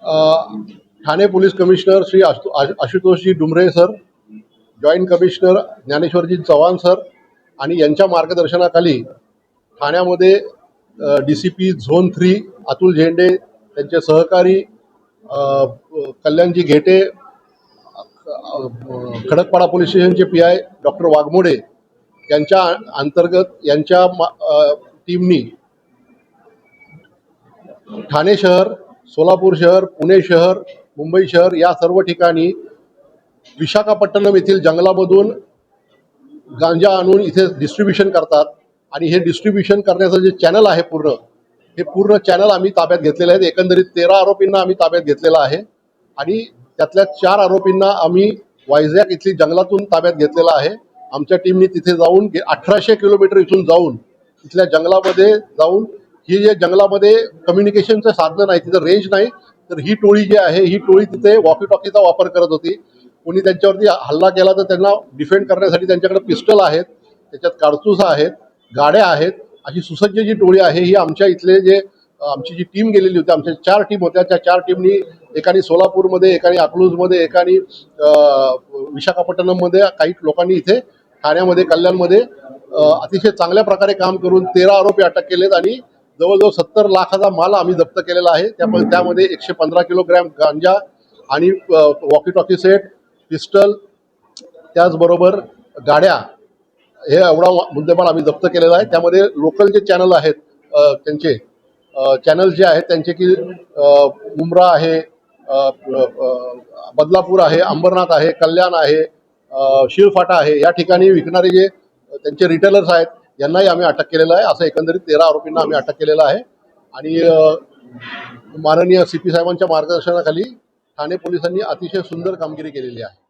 अ, Thane police commissioner Shri आशुतोषजी Dumre sir, joint commissioner ज्ञानेश्वरजी Chavan sir आणि यांच्या मार्गदर्शनाखाली ठाण्यामध्ये DCP झोन 3 अतुल झेंडे, त्यांचे सहकारी कल्याणजी घेटे, खडकपाडा पोलीस स्टेशनचे PI डॉक्टर वाघमोडे यांच्या अंतर्गत यांच्या टीमनी ठाणे शहर, सोलापूर शहर, पुणे शहर, मुंबई शहर या सर्व ठिकाणी विशाखापट्टणम येथील जंगलामधून गांजा आणून इथे डिस्ट्रीब्युशन करतात आणि हे डिस्ट्रीब्युशन करण्याचं जे चॅनल आहे हे पूर्ण चॅनल आम्ही ताब्यात घेतलेले आहेत. एकंदरीत 13 आरोपींना आम्ही ताब्यात घेतलेला आहे आणि त्यातल्या 4 आरोपींना आम्ही वायझॅक इथली जंगलातून ताब्यात घेतलेला आहे. आमच्या टीमनी तिथे जाऊन 1800 किलोमीटर इथून जाऊन तिथल्या जंगलामध्ये जाऊन ही जे जंगलामध्ये कम्युनिकेशनचं साधन नाही, तिथं रेंज नाही, तर ही टोळी जी आहे ही टोळी तिथे वॉकी टॉकीचा वापर करत होती. कोणी त्यांच्यावरती हल्ला केला तर त्यांना डिफेंड करण्यासाठी त्यांच्याकडे पिस्टल आहेत, त्याच्यात कारतूस आहेत, गाड्या आहेत. अशी सुसज्ज जी टोळी आहे ही आमच्या इथले जे आमची जी टीम गेलेली होती, आमच्या 4 टीम होत्या, त्या 4 टीमनी एकाने सोलापूरमध्ये, एकाने अकलूजमध्ये, एकाने विशाखापट्टणममध्ये, काही लोकांनी इथे ठाण्यामध्ये, कल्याणमध्ये अतिशय चांगल्या प्रकारे काम करून 13 आरोपी अटक केलेत आणि जवळजवळ 70 लाखाचा माल आम्ही जप्त केलेला आहे. त्यामध्ये 115 किलोग्रॅम गांजा आणि वॉकी टॉकी सेट, पिस्टल, त्याचबरोबर गाड्या, हे एवढा मुद्देमाल आम्ही जप्त केलेला आहे. त्यामध्ये लोकल जे चॅनल आहेत त्यांचे चॅनल जे आहेत त्यांचे की मुंब्रा आहे, बदलापूर आहे, अंबरनाथ आहे, कल्याण आहे, शिळफाटा आहे, या ठिकाणी विकणारे जे त्यांचे रिटेलर्स आहेत यांनाही आम्ही अटक केलेलं आहे. असं एकंदरीत 13 आरोपींना आम्ही अटक केलेलं आहे आणि माननीय CP साहेबांच्या मार्गदर्शनाखाली ठाणे पोलिसांनी अतिशय सुंदर कामगिरी केलेली आहे.